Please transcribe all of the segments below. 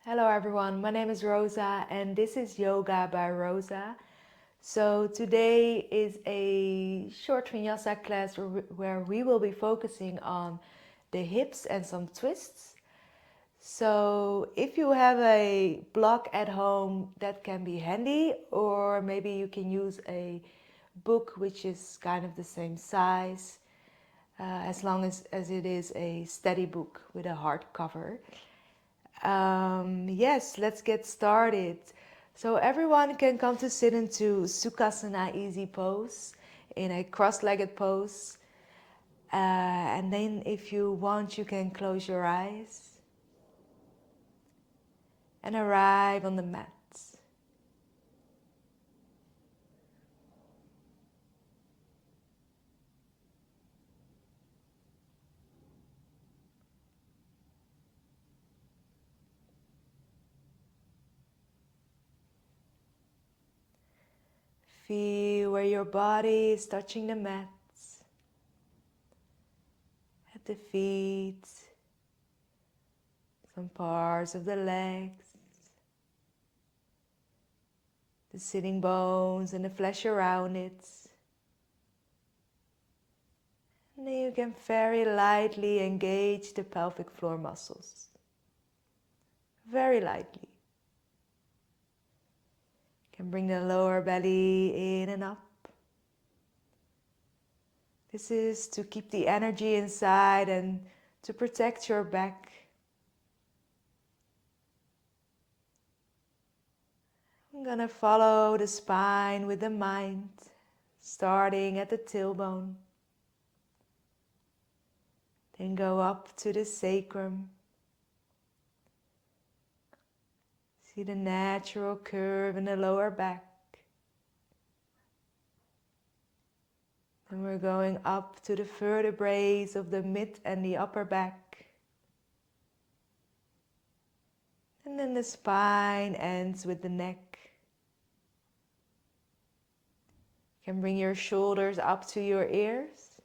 Hello everyone, my name is Rosa and this is Yoga by Rosa. So today is a short Vinyasa class where we will be focusing on the hips and some twists. So if you have a block at home, that can be handy, or maybe you can use a book which is kind of the same size, as long as it is a steady book with a hard cover. Yes, let's get started. So everyone can come to sit into Sukhasana easy pose in a cross-legged pose. And then if you want, you can close your eyes and arrive on the mat. Feel where your body is touching the mat, at the feet, some parts of the legs, the sitting bones and the flesh around it. And then you can very lightly engage the pelvic floor muscles. Very lightly. You can bring the lower belly in and up. This is to keep the energy inside and to protect your back. I'm gonna follow the spine with the mind, starting at the tailbone. Then go up to the sacrum. See the natural curve in the lower back. Then we're going up to the vertebrae of the mid and the upper back. And then the spine ends with the neck. You can bring your shoulders up to your ears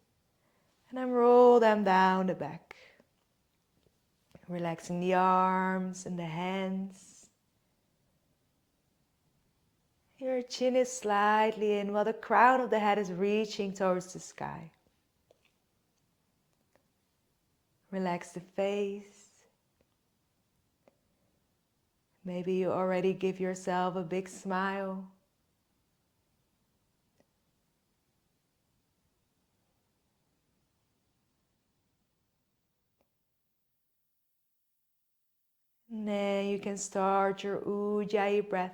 and then roll them down the back. Relaxing the arms and the hands. Your chin is slightly in while the crown of the head is reaching towards the sky. Relax the face. Maybe you already give yourself a big smile. And then you can start your Ujjayi breath.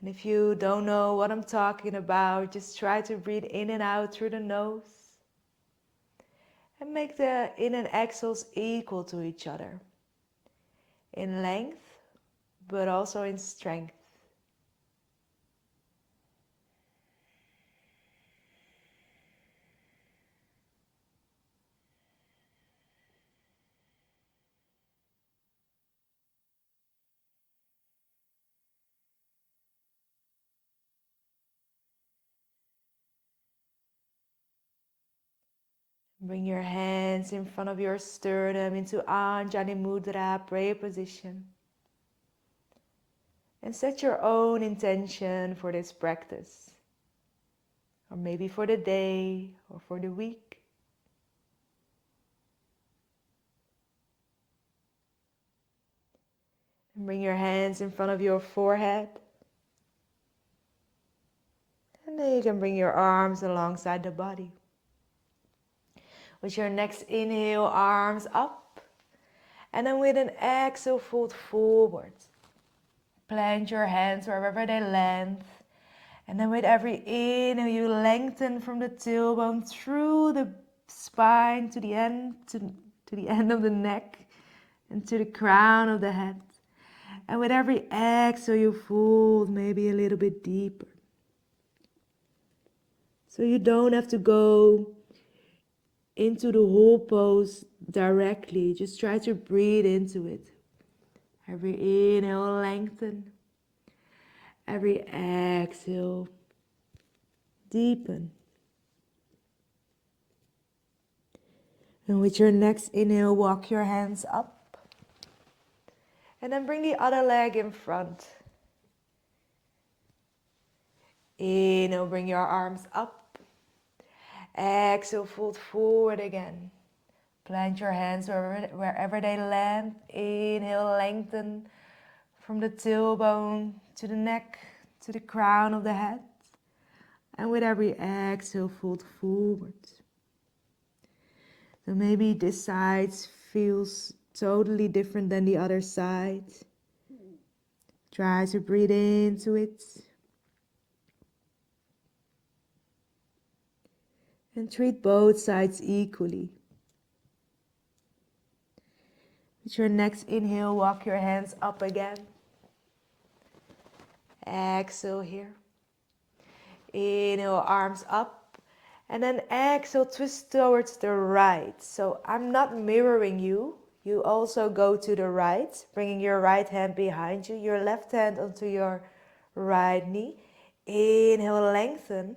And if you don't know what I'm talking about, just try to breathe in and out through the nose. And make the in and exhales equal to each other. In length, but also in strength. Bring your hands in front of your sternum into Anjali Mudra, prayer position. And set your own intention for this practice. Or maybe for the day or for the week. And bring your hands in front of your forehead. And then you can bring your arms alongside the body. With your next inhale, arms up. And then with an exhale, fold forward. Plant your hands wherever they land. And then with every inhale, you lengthen from the tailbone through the spine to the end, to the end of the neck and to the crown of the head. And with every exhale, you fold maybe a little bit deeper. So you don't have to go into the whole pose directly. Just try to breathe into it. Every inhale, lengthen. Every exhale, deepen. And with your next inhale, walk your hands up. And then bring the other leg in front. Inhale, bring your arms up. Exhale, fold forward again. Plant your hands wherever they land. Inhale, lengthen from the tailbone to the neck, to the crown of the head. And with every exhale, fold forward. So maybe this side feels totally different than the other side. Try to breathe into it. And treat both sides equally. With your next inhale, walk your hands up again. Exhale here. Inhale, arms up. And then exhale, twist towards the right. So I'm not mirroring you. You also go to the right, bringing your right hand behind you, your left hand onto your right knee. Inhale, lengthen.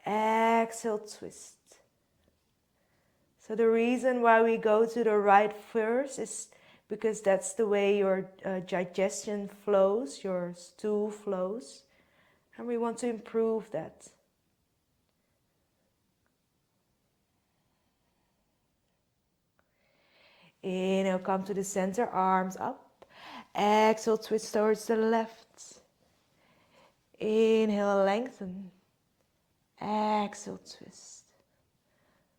Exhale, twist. So the reason why we go to the right first is because that's the way your digestion flows, your stool flows. And we want to improve that. Inhale, come to the center, arms up. Exhale, twist towards the left. Inhale, lengthen. Exhale, twist.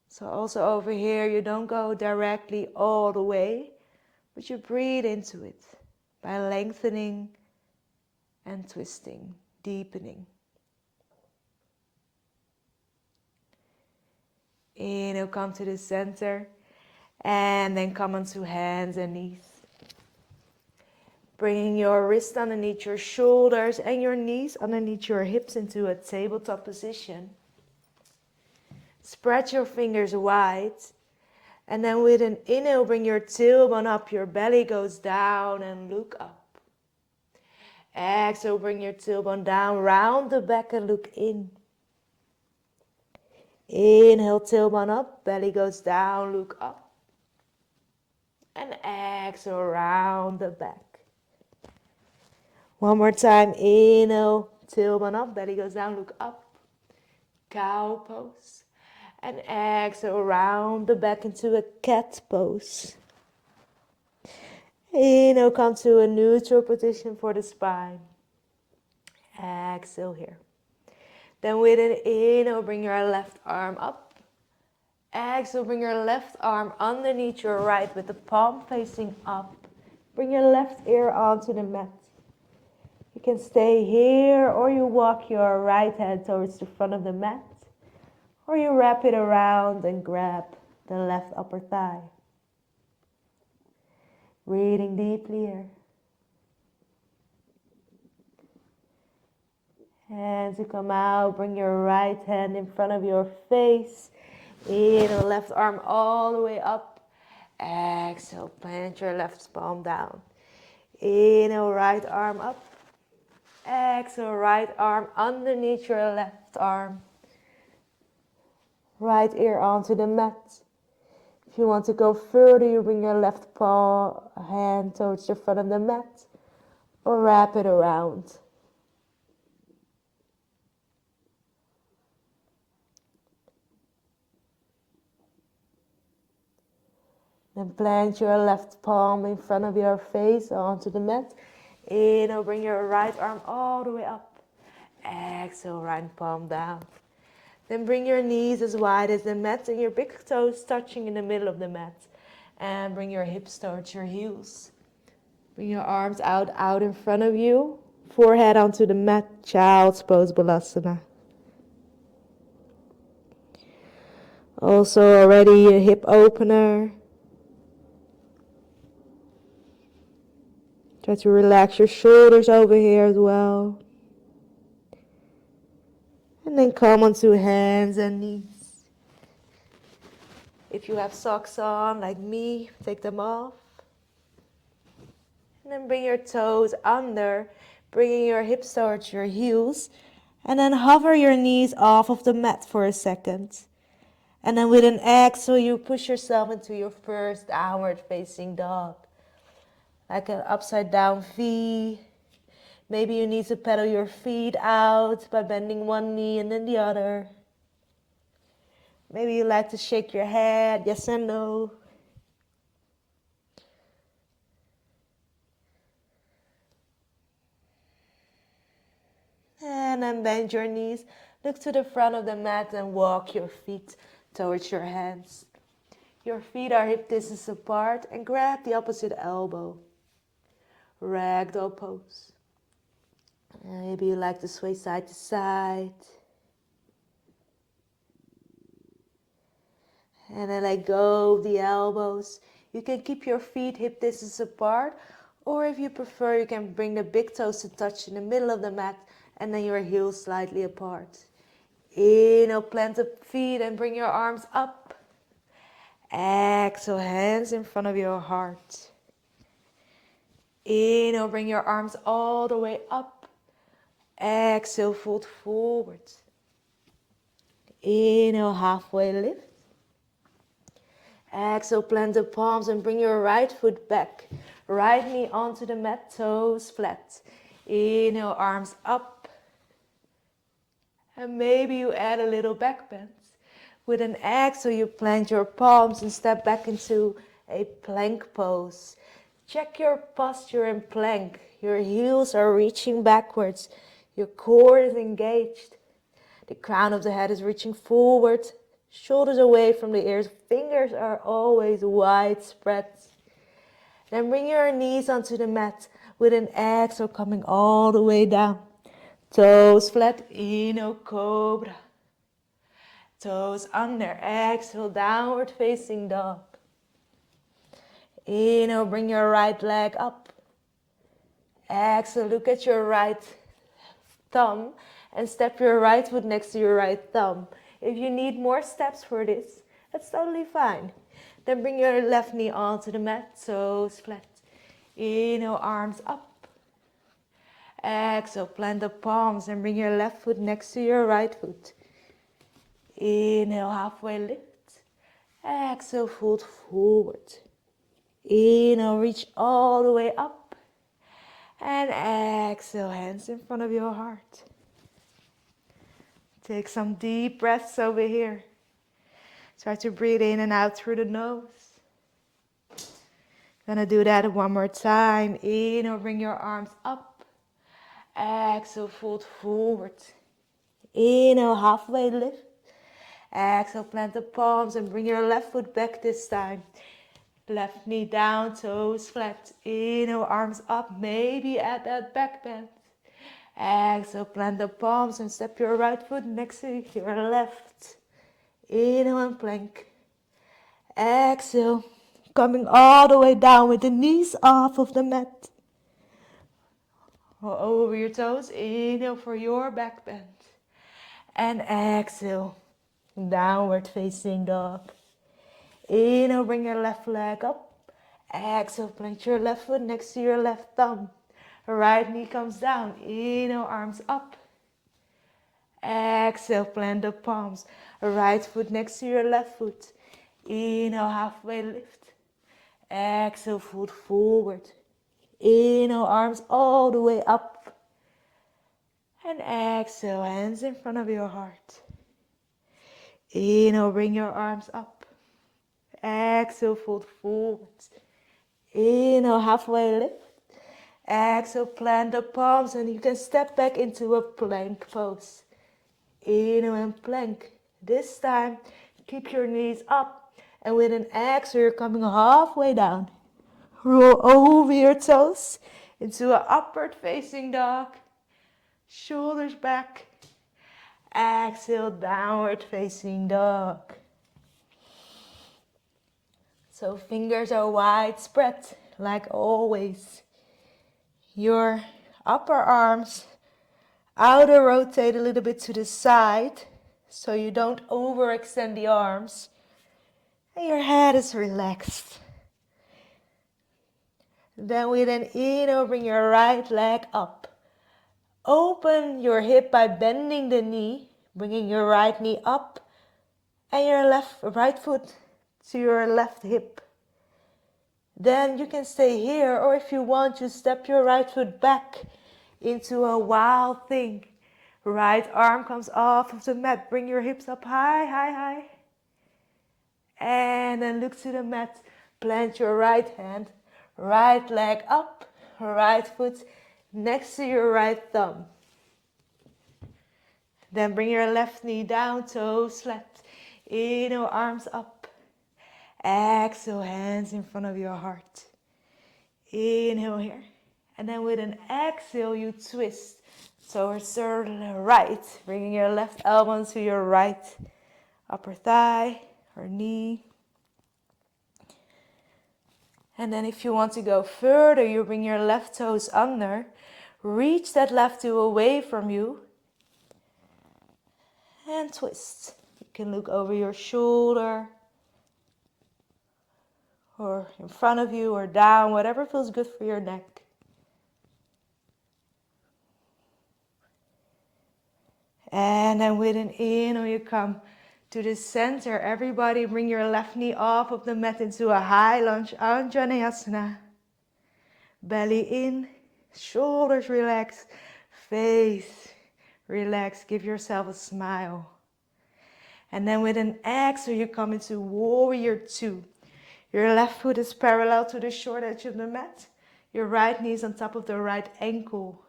So also over here, you don't go directly all the way, but you breathe into it by lengthening and twisting, deepening. Inhale, come to the center, and then come onto hands and knees. Bringing your wrist underneath your shoulders and your knees underneath your hips into a tabletop position. Spread your fingers wide. And then with an inhale, bring your tailbone up. Your belly goes down and look up. Exhale, bring your tailbone down, round the back and look in. Inhale, tailbone up, belly goes down, look up. And exhale, round the back. One more time, inhale, tailbone up, belly goes down, look up. Cow pose. And exhale, round the back into a cat pose. Inhale, come to a neutral position for the spine. Exhale here. Then with an inhale, bring your left arm up. Exhale, bring your left arm underneath your right with the palm facing up. Bring your left ear onto the mat. You can stay here or you walk your right hand towards the front of the mat. Or you wrap it around and grab the left upper thigh. Breathing deeply here. Hands to come out. Bring your right hand in front of your face. Inhale, left arm all the way up. Exhale, plant your left palm down. Inhale, right arm up. Exhale, right arm underneath your left arm. Right ear onto the mat. If you want to go further, you bring your left paw hand towards the front of the mat or wrap it around. Then plant your left palm in front of your face onto the mat. Inhale, bring your right arm all the way up. Exhale, right palm down. Then bring your knees as wide as the mat and your big toes touching in the middle of the mat. And bring your hips towards your heels. Bring your arms out in front of you. Forehead onto the mat, child's pose, Balasana. Also already a hip opener. Try to relax your shoulders over here as well. And then come onto hands and knees. If you have socks on, like me, take them off. And then bring your toes under, bringing your hips towards your heels. And then hover your knees off of the mat for a second. And then with an exhale, you push yourself into your first downward facing dog. like an upside down V. Maybe you need to pedal your feet out by bending one knee and then the other. Maybe you like to shake your head, yes and no. And then bend your knees. Look to the front of the mat and walk your feet towards your hands. Your feet are hip distance apart and grab the opposite elbow. Ragdoll pose. Maybe you like to sway side to side. And then let go of the elbows. You can keep your feet hip distance apart, or if you prefer, you can bring the big toes to touch in the middle of the mat and then your heels slightly apart. Inhale, plant the feet and bring your arms up. Exhale, hands in front of your heart. Inhale, bring your arms all the way up. Exhale, fold forward. Inhale, halfway lift. Exhale, plant the palms and bring your right foot back. Right knee onto the mat, toes flat. Inhale, arms up. And maybe you add a little back bend. With an exhale, you plant your palms and step back into a plank pose. Check your posture in plank. Your heels are reaching backwards. Your core is engaged. The crown of the head is reaching forward. Shoulders away from the ears. Fingers are always wide spread. Then bring your knees onto the mat with an exhale coming all the way down. Toes flat, inhale, cobra. Toes under, exhale, downward facing dog. Inhale, bring your right leg up. Exhale, look at your right thumb and step your right foot next to your right thumb. If you need more steps for this, that's totally fine. Then bring your left knee onto the mat, toes flat. Inhale, arms up. Exhale, plant the palms and bring your left foot next to your right foot. Inhale, halfway lift. Exhale, fold forward. Inhale, reach all the way up. And exhale, hands in front of your heart. Take some deep breaths over here. Try to breathe in and out through the nose. Gonna do that one more time. Inhale, bring your arms up. Exhale, fold forward. Inhale, halfway lift. Exhale, plant the palms and bring your left foot back this time. Left knee down, toes flat. Inhale, arms up. Maybe add that back bend. Exhale, plant the palms and step your right foot next to your left. Inhale and plank. Exhale, coming all the way down with the knees off of the mat. Over your toes. Inhale for your back bend. And exhale, downward facing dog. Inhale, bring your left leg up. Exhale, plant your left foot next to your left thumb. Right knee comes down. Inhale, arms up. Exhale, plant the palms. Right foot next to your left foot. Inhale, halfway lift. Exhale, foot forward. Inhale, arms all the way up. And exhale, hands in front of your heart. Inhale, bring your arms up. Exhale, fold forward. Inhale, halfway lift. Exhale, plant the palms and you can step back into a plank pose. Inhale and plank. This time, keep your knees up. And with an exhale, you're coming halfway down. Roll over your toes into an upward facing dog. Shoulders back. Exhale, downward facing dog. So fingers are wide spread, like always. Your upper arms outer rotate a little bit to the side so you don't overextend the arms. And your head is relaxed. Then with an inhale, bring your right leg up. Open your hip by bending the knee, bringing your right knee up and your right foot to your left hip. Then you can stay here, or if you want, you step your right foot back into a wild thing. Right arm comes off of the mat. Bring your hips up high, high, high. And then look to the mat. Plant your right hand, right leg up, right foot next to your right thumb. Then bring your left knee down, toes flat. Inhale, arms up. Exhale, hands in front of your heart. Inhale here. And then with an exhale, you twist towards the right. Bringing your left elbow to your right upper thigh or knee. And then if you want to go further, you bring your left toes under. Reach that left toe away from you. And twist. You can look over your shoulder, or in front of you, or down, whatever feels good for your neck. And then with an inhale, you come to the center. Everybody bring your left knee off of the mat into a high lunge, Anjaneyasana. Belly in, shoulders relax, face relax. Give yourself a smile. And then with an exhale, you come into warrior two. Your left foot is parallel to the short edge of the mat. Your right knee is on top of the right ankle.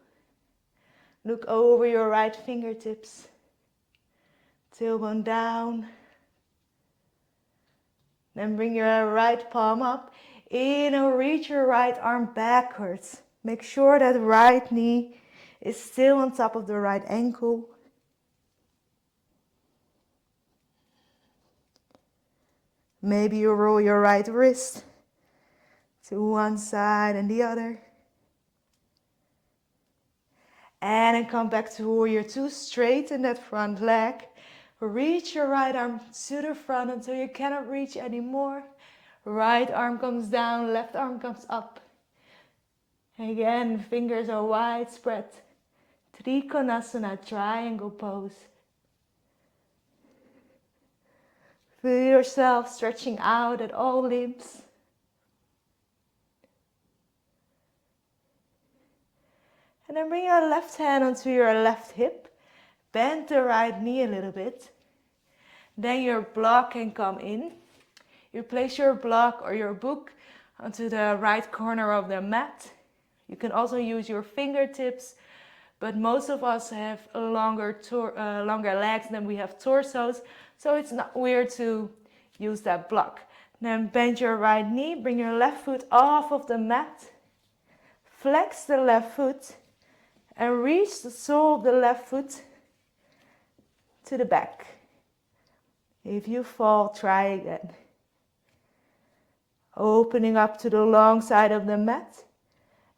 Look over your right fingertips. Tailbone down. Then bring your right palm up. Inhale, reach your right arm backwards. Make sure that right knee is still on top of the right ankle. Maybe you roll your right wrist to one side and the other. And then come back to warrior two. Straighten that front leg. Reach your right arm to the front until you cannot reach anymore. Right arm comes down, left arm comes up. Again, fingers are wide spread. Trikonasana, triangle pose. Feel yourself stretching out at all limbs. And then bring your left hand onto your left hip. Bend the right knee a little bit. Then your block can come in. You place your block or your book onto the right corner of the mat. You can also use your fingertips, but most of us have longer legs than we have torsos, so it's not weird to use that block. Then bend your right knee, bring your left foot off of the mat, flex the left foot, and reach the sole of the left foot to the back. If you fall, try again. Opening up to the long side of the mat.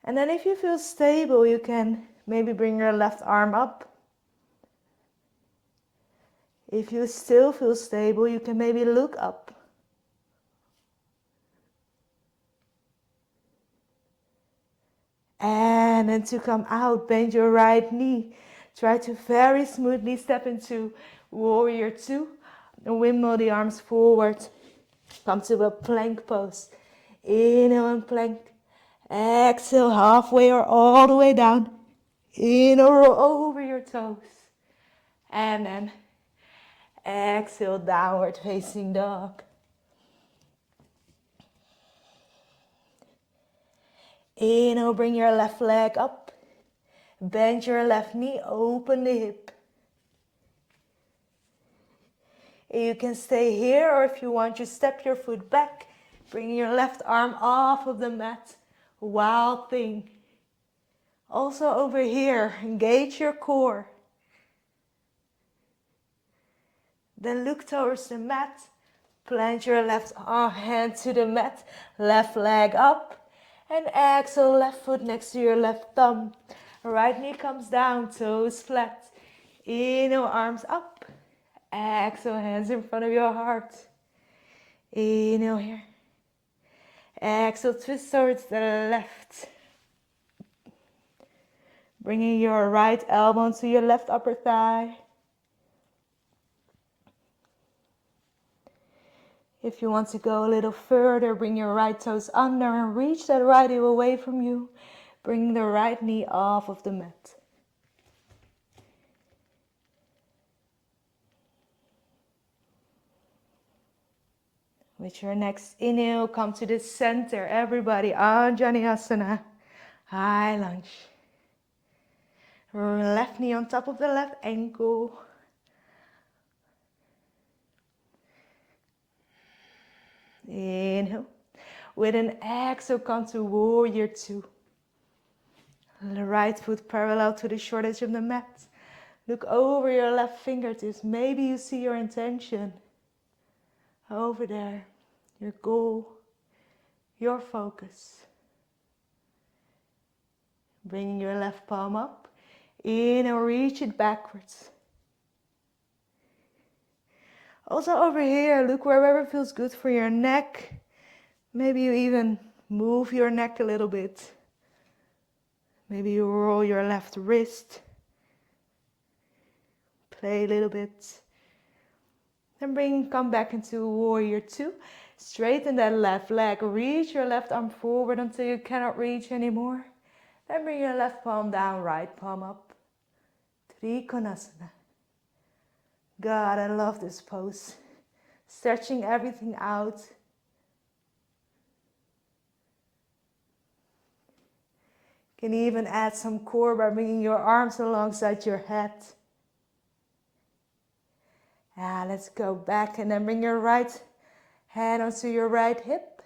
And then if you feel stable, you can maybe bring your left arm up. If you still feel stable, you can maybe look up. And then to come out, bend your right knee. Try to very smoothly step into warrior two. And windmill the arms forward. Come to a plank pose. Inhale and plank. Exhale, halfway or all the way down. Inhale, roll over your toes. And then exhale, downward facing dog. Inhale, bring your left leg up. Bend your left knee, open the hip. You can stay here, or if you want, you step your foot back. Bring your left arm off of the mat. Wild thing. Also over here, engage your core. Then look towards the mat. Plant your left hand to the mat. Left leg up. And exhale, left foot next to your left thumb. Right knee comes down, toes flat. Inhale, arms up. Exhale, hands in front of your heart. Inhale here. Exhale, twist towards the left. Bringing your right elbow to your left upper thigh. If you want to go a little further, bring your right toes under and reach that right heel away from you. Bring the right knee off of the mat. With your next inhale, come to the center. Everybody, Vinyasa. High lunge. Left knee on top of the left ankle. Inhale. With an exhale, come to warrior two. The right foot parallel to the short edge of the mat. Look over your left fingertips. Maybe you see your intention over there. Your goal, your focus. Bringing your left palm up. Inhale, reach it backwards. Also over here, look wherever feels good for your neck. Maybe you even move your neck a little bit. Maybe you roll your left wrist. Play a little bit. Then come back into warrior two. Straighten that left leg. Reach your left arm forward until you cannot reach anymore. Then bring your left palm down, right palm up. Trikonasana. God, I love this pose. Stretching everything out. You can even add some core by bringing your arms alongside your head. Let's go back and then bring your right hand onto your right hip.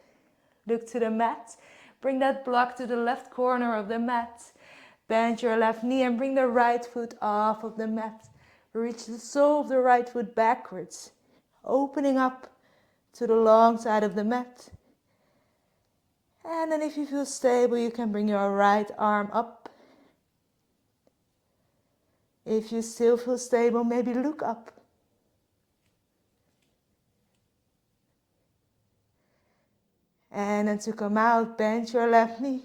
Look to the mat. Bring that block to the left corner of the mat. Bend your left knee and bring the right foot off of the mat. Reach the sole of the right foot backwards, opening up to the long side of the mat. And then if you feel stable, you can bring your right arm up. If you still feel stable, maybe look up. And then to come out, bend your left knee.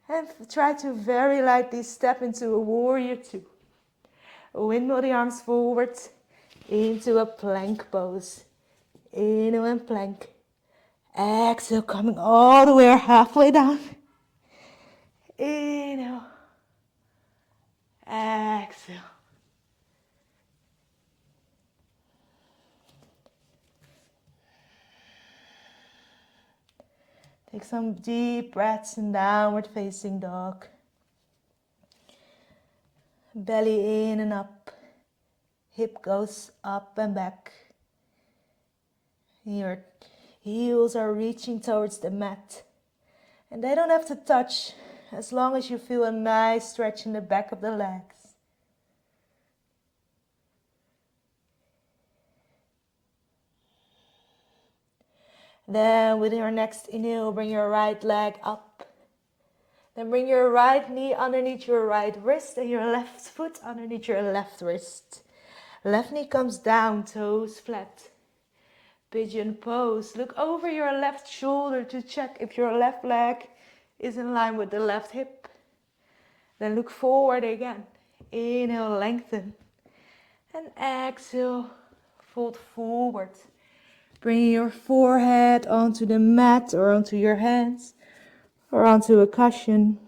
And try to very lightly step into a warrior two. Windmill the arms forward into a plank pose. Inhale and plank. Exhale, coming all the way or halfway down. Inhale. Exhale. Take some deep breaths in downward facing dog. Belly in and up. Hip goes up and back. Your heels are reaching towards the mat. And they don't have to touch as long as you feel a nice stretch in the back of the legs. Then with your next inhale, bring your right leg up. Then bring your right knee underneath your right wrist and your left foot underneath your left wrist. Left knee comes down, toes flat. Pigeon pose. Look over your left shoulder to check if your left leg is in line with the left hip. Then look forward again. Inhale, lengthen. And exhale, fold forward. Bring your forehead onto the mat or onto your hands or onto a cushion.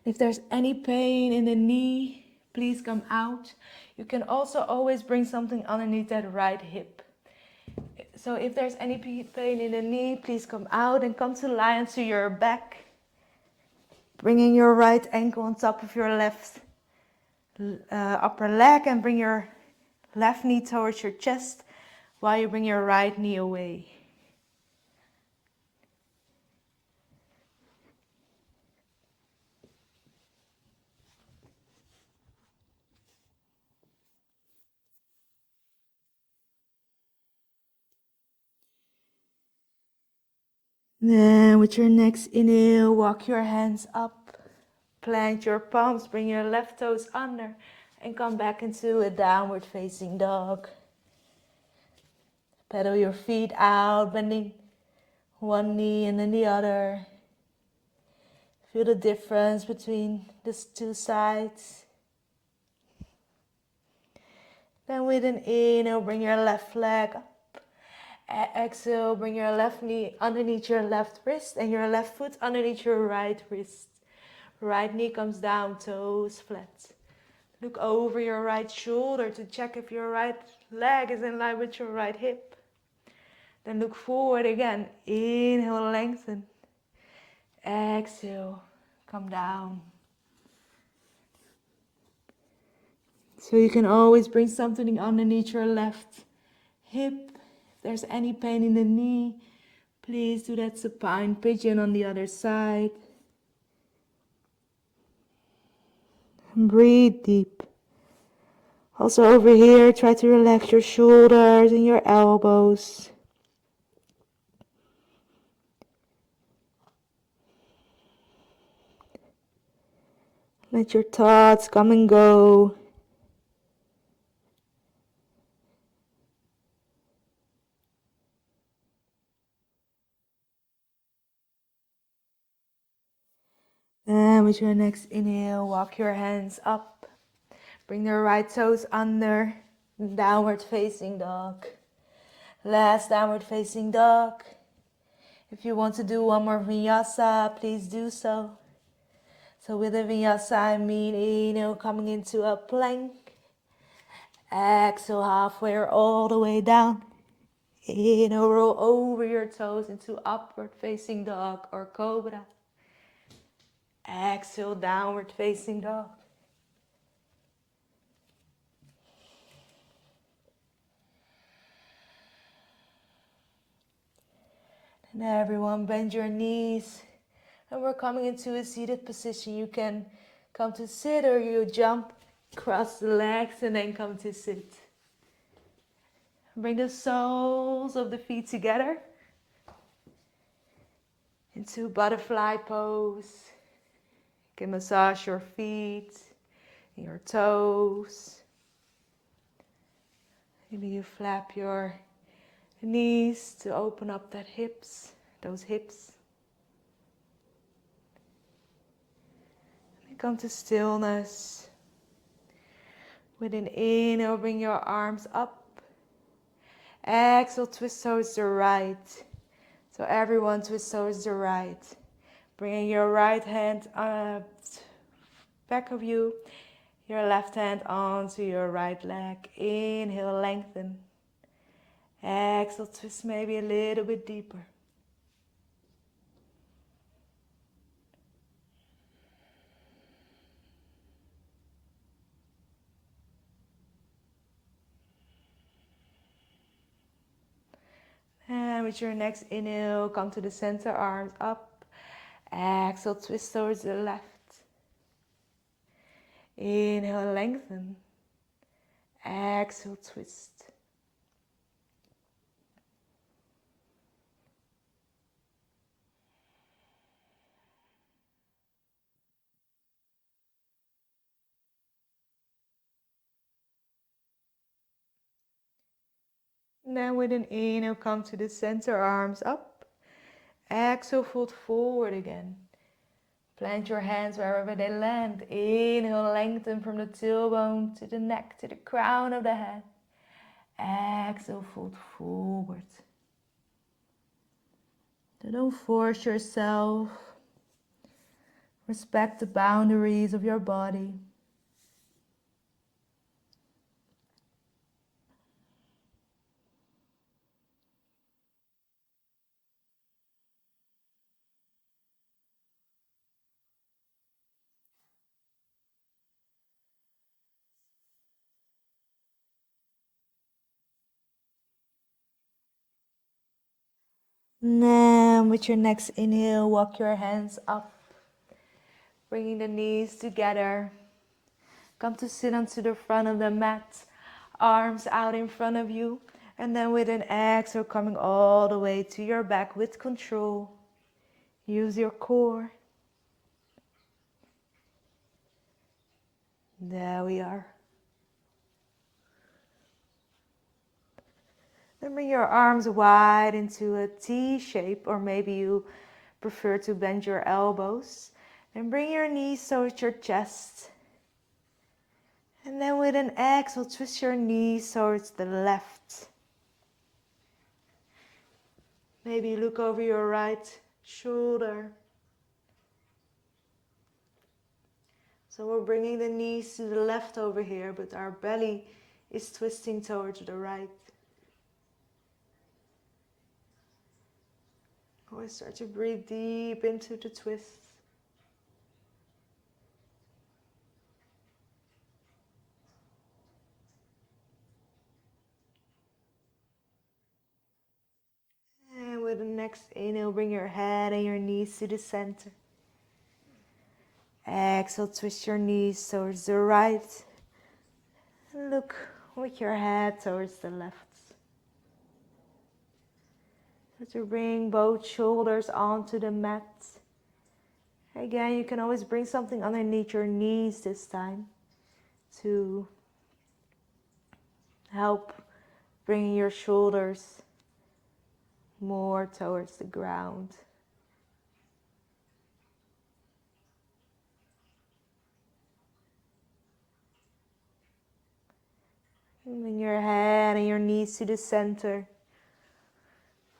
If there's any pain in the knee, please come out. You can also always bring something underneath that right hip. So if there's any pain in the knee, please come out and come to lie onto your back. Bringing your right ankle on top of your left upper leg and bring your left knee towards your chest while you bring your right knee away. Then with your next inhale, walk your hands up. Plant your palms, bring your left toes under and come back into a downward facing dog. Pedal your feet out, bending one knee and then the other. Feel the difference between these two sides. Then with an inhale, bring your left leg up. Exhale, bring your left knee underneath your left wrist and your left foot underneath your right wrist. Right knee comes down, toes flat. Look over your right shoulder to check if your right leg is in line with your right hip. Then look forward again. Inhale, lengthen. Exhale, come down. So you can always bring something underneath your left hip. If there's any pain in the knee, please do that supine pigeon on the other side. And breathe deep. Also over here, try to relax your shoulders and your elbows. Let your thoughts come and go. And with your next inhale, walk your hands up. Bring the right toes under. Downward facing dog. Last downward facing dog. If you want to do one more vinyasa, please do so. So with a vinyasa, I mean inhale coming into a plank. Exhale halfway or all the way down. Inhale, roll over your toes into upward facing dog or cobra. Exhale, downward facing dog. And everyone bend your knees. And we're coming into a seated position. You can come to sit or you jump, cross the legs and then come to sit. Bring the soles of the feet together into butterfly pose. You can massage your feet and your toes. Maybe you flap your knees to open up those hips. And come to stillness. With an inhale, bring your arms up. Exhale, twist towards the right. So everyone twist towards the right. Bringing your right hand up back of you. Your left hand onto your right leg. Inhale, lengthen. Exhale, twist maybe a little bit deeper. And with your next inhale, come to the center, arms up. Exhale, twist towards the left. Inhale, lengthen. Exhale, twist. And then with an inhale, come to the center, arms up. Exhale, fold forward again. Plant your hands wherever they land. Inhale, lengthen from the tailbone to the neck, to the crown of the head. Exhale, fold forward. So don't force yourself. Respect the boundaries of your body. Now, with your next inhale, walk your hands up, bringing the knees together. Come to sit onto the front of the mat, arms out in front of you. And then with an exhale, coming all the way to your back with control. Use your core. There we are. Then bring your arms wide into a T shape, or maybe you prefer to bend your elbows. And bring your knees towards your chest. And then with an exhale, twist your knees towards the left. Maybe look over your right shoulder. So we're bringing the knees to the left over here, but our belly is twisting towards the right. Always start to breathe deep into the twist. And with the next inhale, bring your head and your knees to the center. Exhale, twist your knees towards the right. And look with your head towards the left. So to bring both shoulders onto the mat. Again, you can always bring something underneath your knees this time to help bring your shoulders more towards the ground. Bring your head and your knees to the center.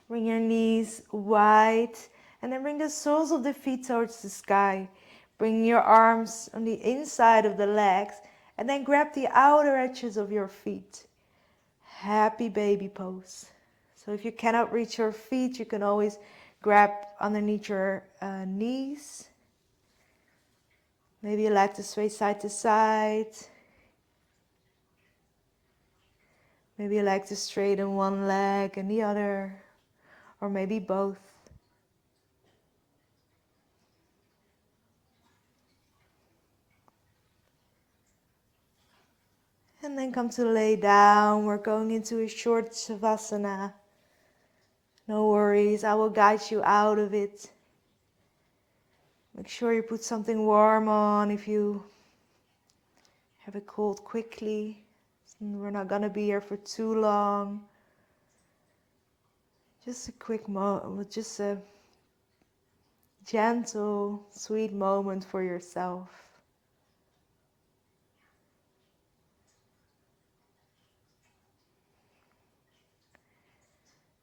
Bring your knees wide and then bring the soles of the feet towards the sky. Bring your arms on the inside of the legs and then grab the outer edges of your feet. Happy baby pose. So if you cannot reach your feet, you can always grab underneath your knees. Maybe you like to sway side to side. Maybe you like to straighten one leg and the other, or maybe both. And then come to lay down. We're going into a short Savasana. No worries, I will guide you out of it. Make sure you put something warm on if you have a cold quickly. We're not going to be here for too long. Just a quick moment, just a gentle, sweet moment for yourself.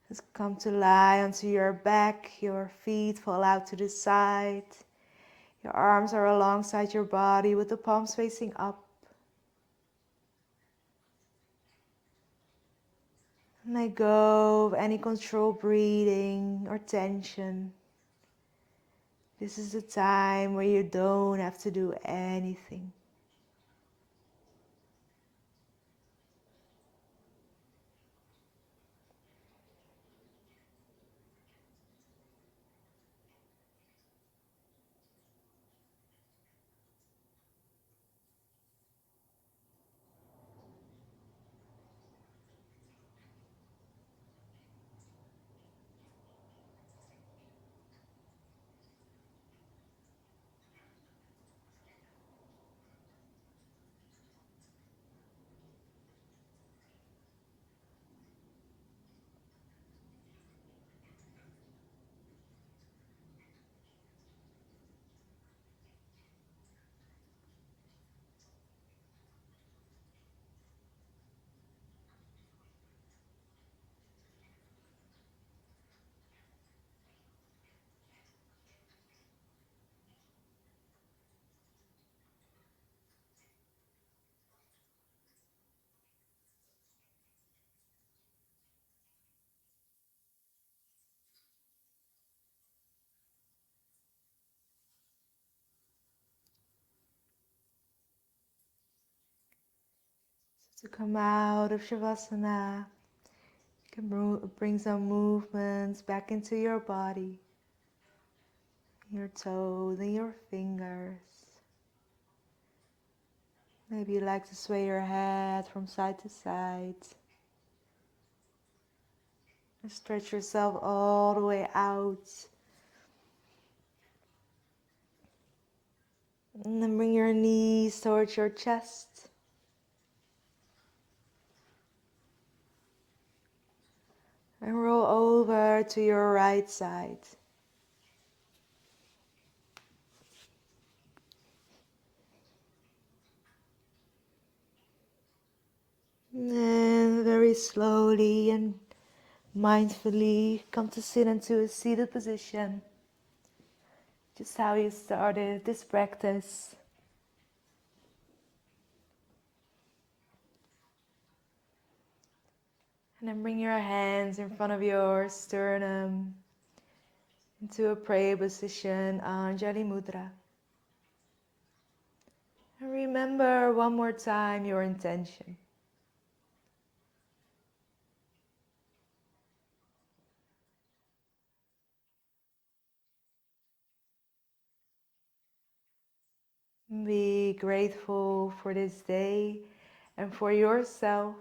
Just come to lie onto your back, your feet fall out to the side. Your arms are alongside your body with the palms facing up. Let go of any controlled breathing or tension. This is the time where you don't have to do anything. To come out of Shavasana, you can bring some movements back into your body, your toes and your fingers. Maybe you like to sway your head from side to side. Stretch yourself all the way out. And then bring your knees towards your chest. And roll over to your right side. And very slowly and Mindfully come to sit into a seated position, just how you started this practice. And then bring your hands in front of your sternum into a prayer position, Anjali Mudra. And remember one more time your intention. Be grateful for this day and for yourself.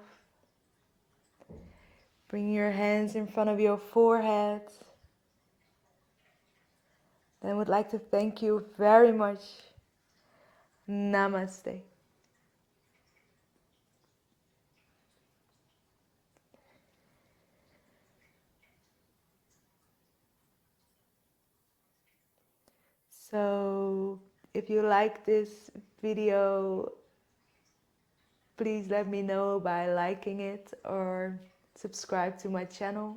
Bring your hands in front of your forehead. Then I would like to thank you very much. Namaste. So if you like this video, please let me know by liking it or subscribe to my channel.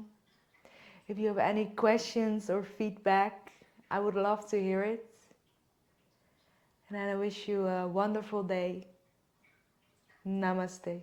If you have any questions or feedback, I would love to hear it. And I wish you a wonderful day. Namaste.